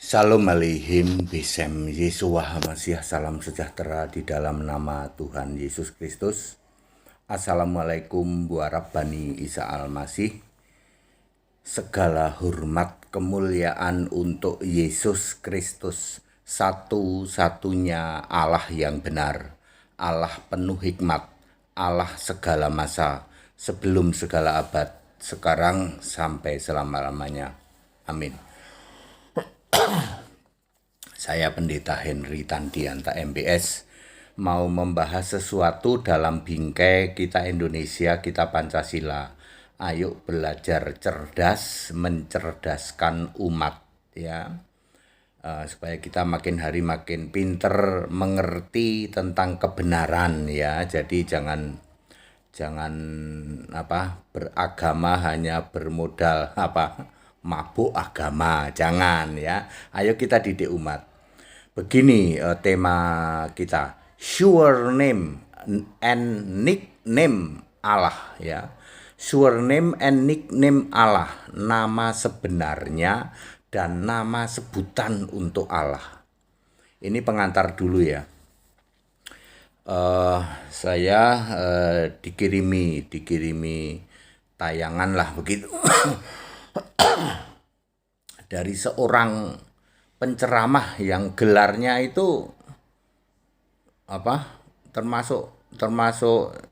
Shalom Aleihim, Bisem Yesua Hamasiah, salam sejahtera di dalam nama Tuhan Yesus Kristus. Assalamualaikum warahmatullahi Isa Al-Masih. Segala hormat kemuliaan untuk Yesus Kristus, satu-satunya Allah yang benar, Allah penuh hikmat, Allah segala masa, sebelum segala abad, sekarang sampai selama-lamanya. Amin. Saya Pendeta Henry Tandianta MBS mau membahas sesuatu dalam bingkai kita Indonesia, kita Pancasila. Ayo belajar cerdas, mencerdaskan umat, ya. Supaya kita makin hari makin pinter mengerti tentang kebenaran, ya. Jadi jangan beragama hanya bermodal mabuk agama, jangan, ya. Ayo kita didik umat. Begini tema kita, sure name and nickname Allah, ya. Sure name and nickname Allah, nama sebenarnya dan nama sebutan untuk Allah. Ini pengantar dulu, ya. Saya dikirimi tayangan lah begitu dari seorang penceramah yang gelarnya itu termasuk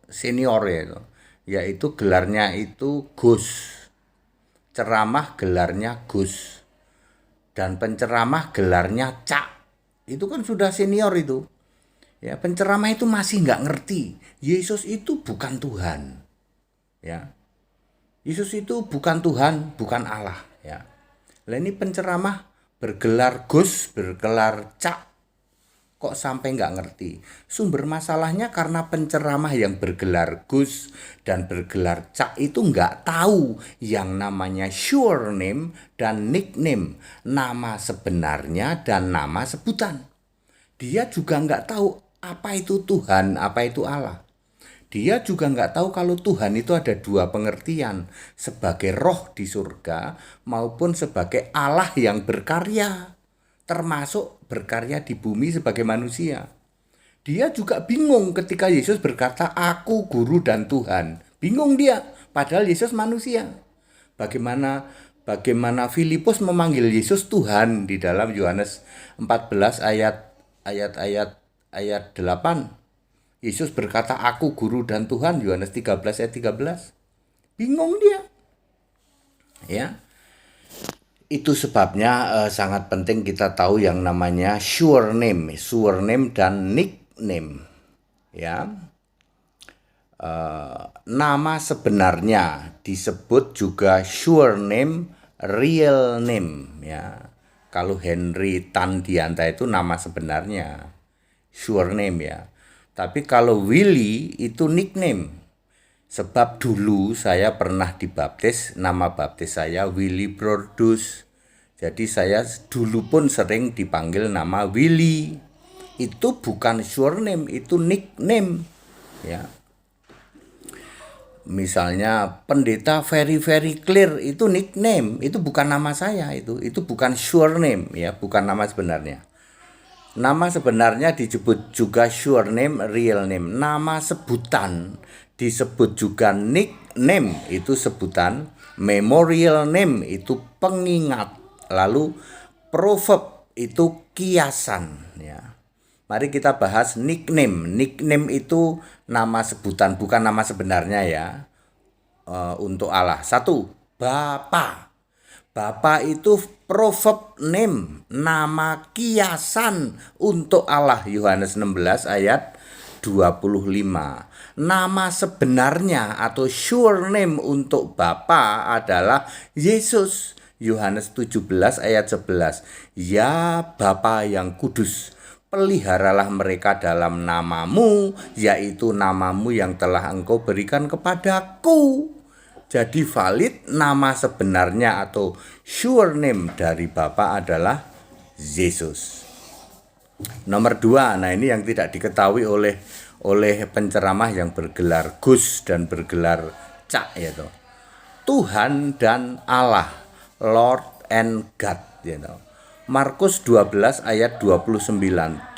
senior, ya, yaitu gelarnya itu Gus. Ceramah gelarnya Gus dan penceramah gelarnya Cak. Itu kan sudah senior itu, ya. Penceramah itu masih nggak ngerti Yesus itu bukan Tuhan, ya. Yesus itu bukan Tuhan, bukan Allah, ya. Lah ini penceramah bergelar Gus, bergelar Cak, kok sampai nggak ngerti? Sumber masalahnya karena penceramah yang bergelar Gus dan bergelar Cak itu nggak tahu yang namanya sure name dan nickname, nama sebenarnya dan nama sebutan. Dia juga nggak tahu apa itu Tuhan, apa itu Allah. Dia juga nggak tahu kalau Tuhan itu ada dua pengertian, sebagai roh di surga maupun sebagai Allah yang berkarya, termasuk berkarya di bumi sebagai manusia. Dia juga bingung ketika Yesus berkata, "Aku guru dan Tuhan." Bingung dia, padahal Yesus manusia. Bagaimana Filipus memanggil Yesus Tuhan di dalam Yohanes 14 ayat 8. Yesus berkata, "Aku guru dan Tuhan," Yohanes 13 ayat 13. Bingung dia, ya. Itu sebabnya sangat penting kita tahu yang namanya sure name dan nickname, ya. Nama sebenarnya disebut juga sure name, real name, ya. Kalau Henry Tandianta itu nama sebenarnya, sure name, ya. Tapi kalau Willy itu nickname. Sebab dulu saya pernah dibaptis, nama baptis saya Willy Brodus. Jadi saya dulu pun sering dipanggil nama Willy. Itu bukan sure name, itu nickname, ya. Misalnya pendeta very clear, itu nickname, itu bukan nama saya, itu bukan sure name, ya, bukan nama sebenarnya. Nama sebenarnya disebut juga sure name, real name. Nama sebutan disebut juga nickname, itu sebutan. Memorial name itu pengingat. Lalu proverb itu kiasan, ya. Mari kita bahas nickname. Nickname itu nama sebutan, bukan nama sebenarnya, ya. Untuk Allah. 1. Bapa. Bapa itu proverb name, nama kiasan untuk Allah. Yohanes 16 ayat 25. Nama sebenarnya atau sure name untuk Bapa adalah Yesus. Yohanes 17 ayat 11. Ya Bapa yang kudus, peliharalah mereka dalam namamu, yaitu namamu yang telah engkau berikan kepadaku. Jadi valid nama sebenarnya atau sure name dari Bapa adalah Yesus. Nomor 2, nah ini yang tidak diketahui oleh penceramah yang bergelar Gus dan bergelar Cak, yaitu Tuhan dan Allah, Lord and God, Markus 12 ayat 29.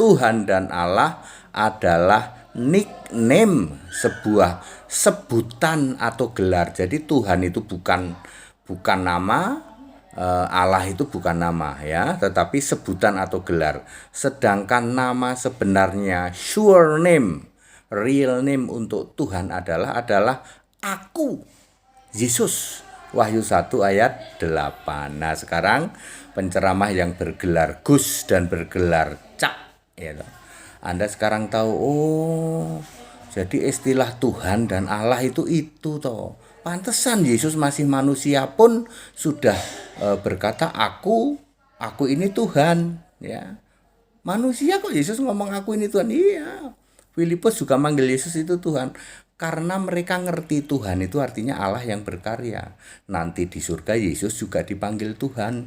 Tuhan dan Allah adalah nickname, sebuah sebutan atau gelar. Jadi Tuhan itu bukan nama, Allah itu bukan nama ya, tetapi sebutan atau gelar. Sedangkan nama sebenarnya, sure name, real name untuk Tuhan adalah aku, Yesus. Wahyu 1 ayat 8. Nah, sekarang penceramah yang bergelar Gus dan bergelar Cak ya. Anda sekarang tahu, oh, jadi istilah Tuhan dan Allah itu toh. Pantesan Yesus masih manusia pun sudah berkata aku ini Tuhan ya. Manusia kok Yesus ngomong aku ini Tuhan. Iya. Filipus juga manggil Yesus itu Tuhan. Karena mereka ngerti Tuhan itu artinya Allah yang berkarya. Nanti di surga Yesus juga dipanggil Tuhan.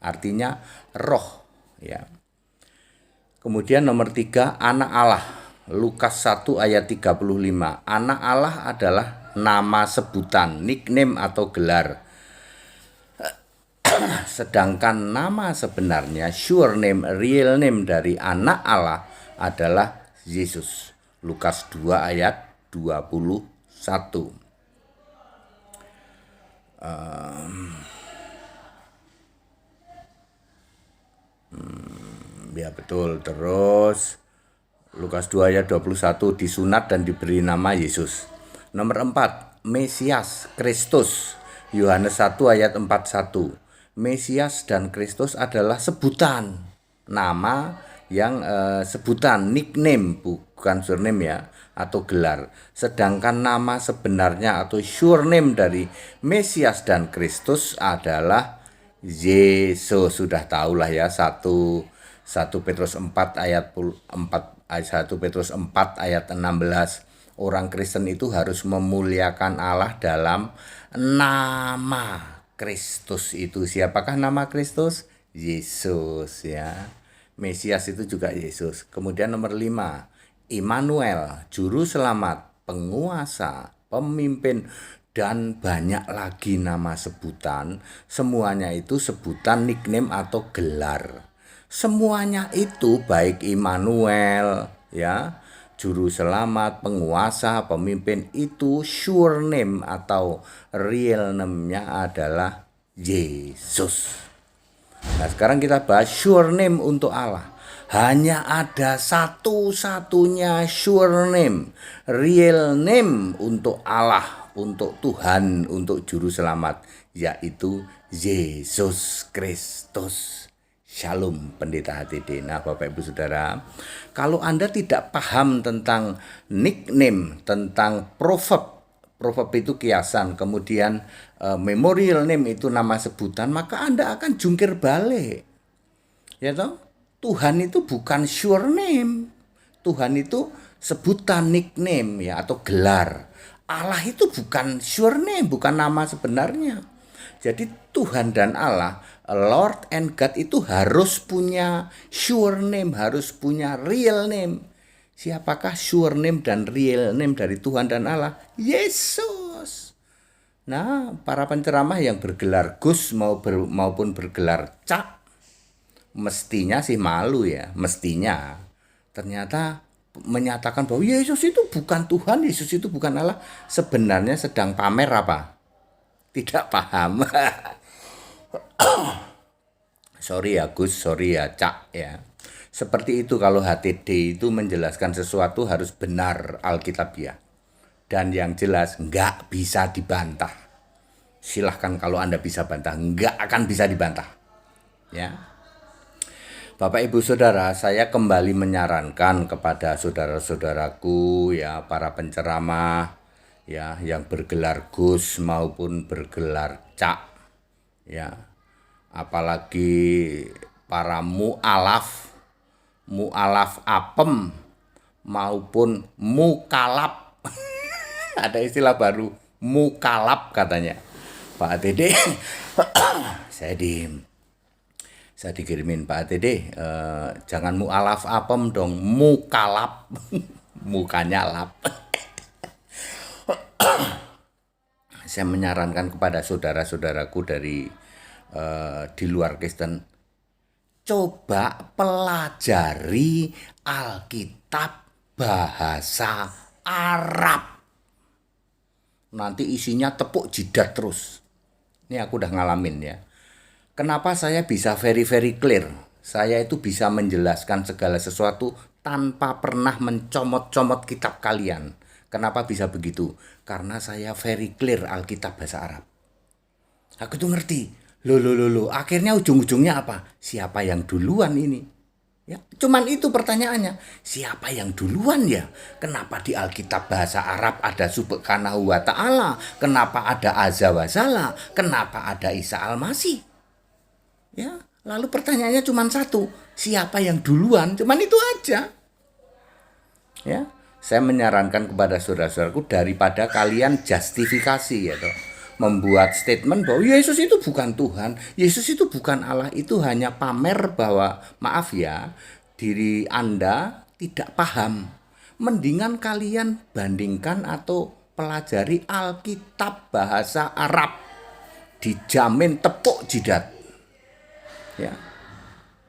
Artinya roh ya. Kemudian nomor 3, anak Allah. Lukas 1 ayat 35. Anak Allah adalah nama sebutan, nickname atau gelar. Sedangkan nama sebenarnya, sure name, real name dari anak Allah adalah Yesus. Lukas 2 ayat 21. Ya betul. Terus Lukas 2 ayat 21, disunat dan diberi nama Yesus. Nomor 4, Mesias, Kristus. Yohanes 1 ayat 41. Mesias dan Kristus adalah sebutan, nama yang sebutan, nickname, bukan surname ya, atau gelar. Sedangkan nama sebenarnya atau surname dari Mesias dan Kristus adalah Yesus. Sudah tahulah ya, 1 Petrus 4 ayat 1 Petrus 4 ayat 16. Orang Kristen itu harus memuliakan Allah dalam nama Kristus itu. Siapakah nama Kristus? Yesus ya. Mesias itu juga Yesus. Kemudian nomor 5, Immanuel, juru selamat, penguasa, pemimpin, dan banyak lagi nama sebutan. Semuanya itu sebutan, nickname atau gelar. Semuanya itu baik Immanuel ya, juru selamat, penguasa, pemimpin, itu sure name atau real name-nya adalah Yesus. Nah, sekarang kita bahas sure name untuk Allah. Hanya ada satu-satunya sure name, real name untuk Allah, untuk Tuhan, untuk juru selamat, yaitu Yesus Kristus. Shalom Pendeta HTD. Nah, Bapak Ibu Saudara, kalau Anda tidak paham tentang nickname, tentang proverb itu kiasan, kemudian memorial name itu nama sebutan, maka Anda akan jungkir balik. Ya toh? Tuhan itu bukan sure name. Tuhan itu sebutan, nickname ya, atau gelar. Allah itu bukan sure name, bukan nama sebenarnya. Jadi Tuhan dan Allah, Lord and God itu harus punya sure name, harus punya real name. Siapakah sure name dan real name dari Tuhan dan Allah? Yesus. Nah, para penceramah yang bergelar Gus maupun bergelar Cak, mestinya sih malu ya, mestinya. Ternyata menyatakan bahwa Yesus itu bukan Tuhan, Yesus itu bukan Allah. Sebenarnya sedang pamer apa? Tidak paham. Sorry ya Gus, sorry ya Cak ya. Seperti itu kalau HTD itu menjelaskan sesuatu harus benar Alkitabiah. Dan yang jelas nggak bisa dibantah. Silahkan kalau Anda bisa bantah, nggak akan bisa dibantah. Ya. Bapak Ibu Saudara, saya kembali menyarankan kepada saudara-saudaraku ya, para penceramah ya, yang bergelar Gus maupun bergelar Cak ya, apalagi para mu'alaf apem maupun mukalap. Ada istilah baru, mukalap katanya Pak ATD. saya dikirimin Pak ATD, jangan mu'alaf apem dong, mukalap. Mukanya lap. Saya menyarankan kepada saudara-saudaraku dari di luar Kristen, coba pelajari Alkitab bahasa Arab. Nanti isinya tepuk jidat terus. Ini aku udah ngalamin ya. Kenapa saya bisa very clear? Saya itu bisa menjelaskan segala sesuatu tanpa pernah mencomot-comot kitab kalian. Kenapa bisa begitu? Karena saya very clear Alkitab bahasa Arab. Aku tuh ngerti. Loh. Akhirnya ujung-ujungnya apa? Siapa yang duluan ini? Ya, cuman itu pertanyaannya. Siapa yang duluan ya? Kenapa di Alkitab bahasa Arab ada Subhanahu wa ta'ala? Kenapa ada Azza wa Jalla? Kenapa ada Isa al-Masih? Ya, lalu pertanyaannya cuma satu. Siapa yang duluan? Cuman itu aja. Ya, saya menyarankan kepada saudara-saudaraku daripada kalian justifikasi ya toh. Membuat statement bahwa Yesus itu bukan Tuhan, Yesus itu bukan Allah, itu hanya pamer bahwa maaf ya, diri Anda tidak paham. Mendingan kalian bandingkan atau pelajari Alkitab bahasa Arab. Dijamin tepuk jidat. Ya.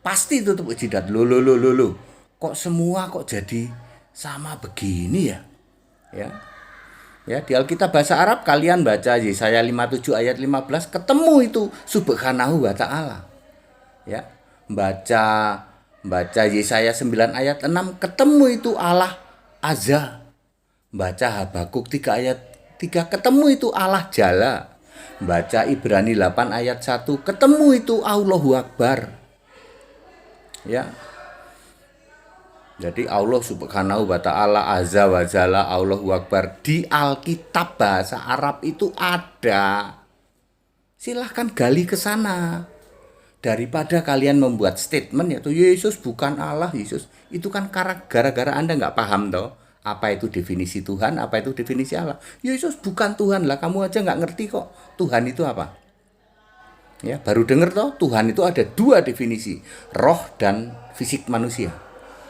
Pasti itu tepuk jidat. Loh. Kok semua kok jadi sama begini ya? Ya. Ya, di Alkitab bahasa Arab kalian baca Yesaya 57 ayat 15 ketemu itu Subhanahu wa ta'ala. Ya. Baca Yesaya 9 ayat 6 ketemu itu Allah Azza. Baca Habakuk 3 ayat 3 ketemu itu Allah Jalla. Baca Ibrani 8 ayat 1 ketemu itu Allahu Akbar. Ya. Jadi Allah Subhanahu wa ta'ala Azza wa Jalla Allahu Akbar di Alkitab bahasa Arab itu ada. Silahkan gali ke sana. Daripada kalian membuat statement yaitu Yesus bukan Allah, Yesus itu kan gara-gara Anda nggak paham toh. Apa itu definisi Tuhan, apa itu definisi Allah. Yesus bukan Tuhan lah, kamu aja nggak ngerti kok. Tuhan itu apa? Ya, baru denger toh, Tuhan itu ada dua definisi, roh dan fisik manusia.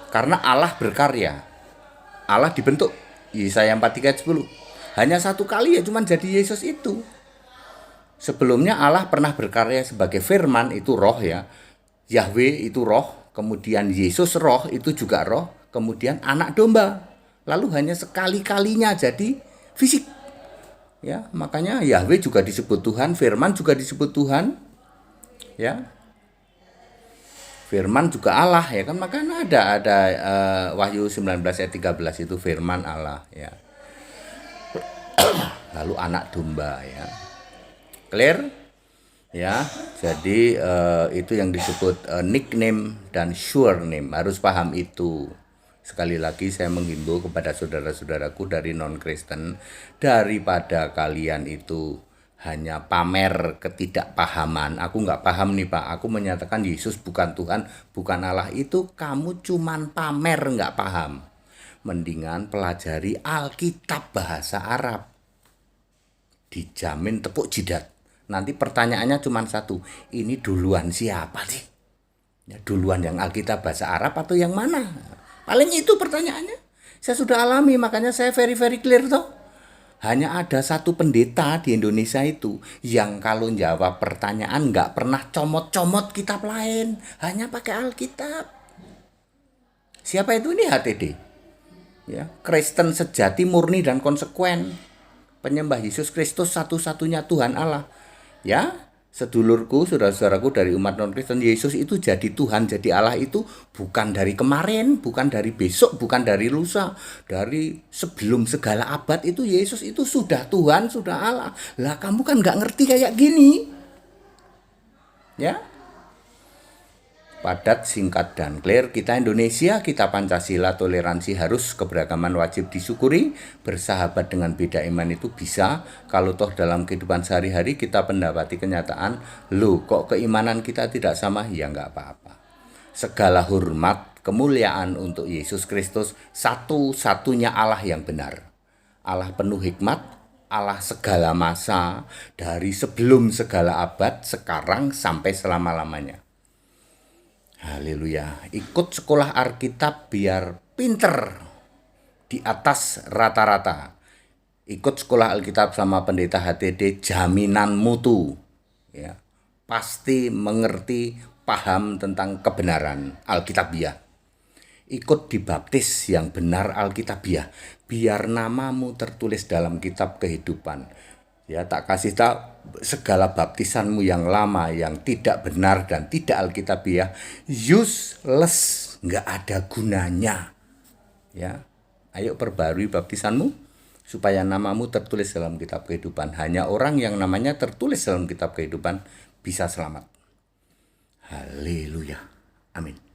Karena Allah berkarya, Allah dibentuk. Yesaya 43 ayat 10. Hanya satu kali ya cuman jadi Yesus itu. Sebelumnya Allah pernah berkarya sebagai firman, itu roh ya. Yahweh itu roh, kemudian Yesus roh, itu juga roh, kemudian anak domba. Lalu hanya sekali-kalinya jadi fisik. Ya, makanya Yahweh juga disebut Tuhan, firman juga disebut Tuhan. Ya. Firman juga Allah ya kan, makanya ada Wahyu 19 ayat 13 itu firman Allah ya. Lalu anak domba ya. Clear? Ya. Jadi itu yang disebut nickname dan sure name. Harus paham itu. Sekali lagi saya menghimbau kepada saudara-saudaraku dari non-Kristen, daripada kalian itu hanya pamer ketidakpahaman. Aku nggak paham nih Pak, aku menyatakan Yesus bukan Tuhan, bukan Allah, itu kamu cuman pamer nggak paham. Mendingan pelajari Alkitab bahasa Arab. Dijamin tepuk jidat. Nanti pertanyaannya cuman satu, ini duluan siapa sih? Ya, duluan yang Alkitab bahasa Arab atau yang mana? Paling itu pertanyaannya. Saya sudah alami, makanya saya very clear toh. Hanya ada satu pendeta di Indonesia itu yang kalau jawab pertanyaan nggak pernah comot-comot kitab lain, hanya pakai Alkitab. Siapa itu? Ini HTD. Ya, Kristen sejati, murni dan konsekuen. Penyembah Yesus Kristus satu-satunya Tuhan Allah. Ya, sedulurku, saudara-saudaraku dari umat non-Kristen, Yesus itu jadi Tuhan, jadi Allah itu bukan dari kemarin, bukan dari besok, bukan dari lusa. Dari sebelum segala abad itu Yesus itu sudah Tuhan, sudah Allah. Lah kamu kan nggak ngerti kayak gini. Ya. Padat, singkat, dan clear. Kita Indonesia, kita Pancasila, toleransi harus, keberagaman wajib disyukuri. Bersahabat dengan beda iman itu bisa. Kalau toh dalam kehidupan sehari-hari kita mendapati kenyataan, loh kok keimanan kita tidak sama? Ya nggak apa-apa. Segala hormat, kemuliaan untuk Yesus Kristus, satu-satunya Allah yang benar. Allah penuh hikmat, Allah segala masa, dari sebelum segala abad, sekarang sampai selama-lamanya. Haleluya. Ikut sekolah Alkitab biar pinter di atas rata-rata. Ikut sekolah Alkitab sama pendeta HTD, jaminan mutu. Ya. Pasti mengerti, paham tentang kebenaran Alkitabiah. Ikut dibaptis yang benar Alkitabiah, biar namamu tertulis dalam kitab kehidupan. Ya, tak kasih tahu segala baptisanmu yang lama, yang tidak benar dan tidak Alkitabiah, useless, nggak ada gunanya. Ya, ayo perbarui baptisanmu supaya namamu tertulis dalam kitab kehidupan. Hanya orang yang namanya tertulis dalam kitab kehidupan bisa selamat. Haleluya. Amin.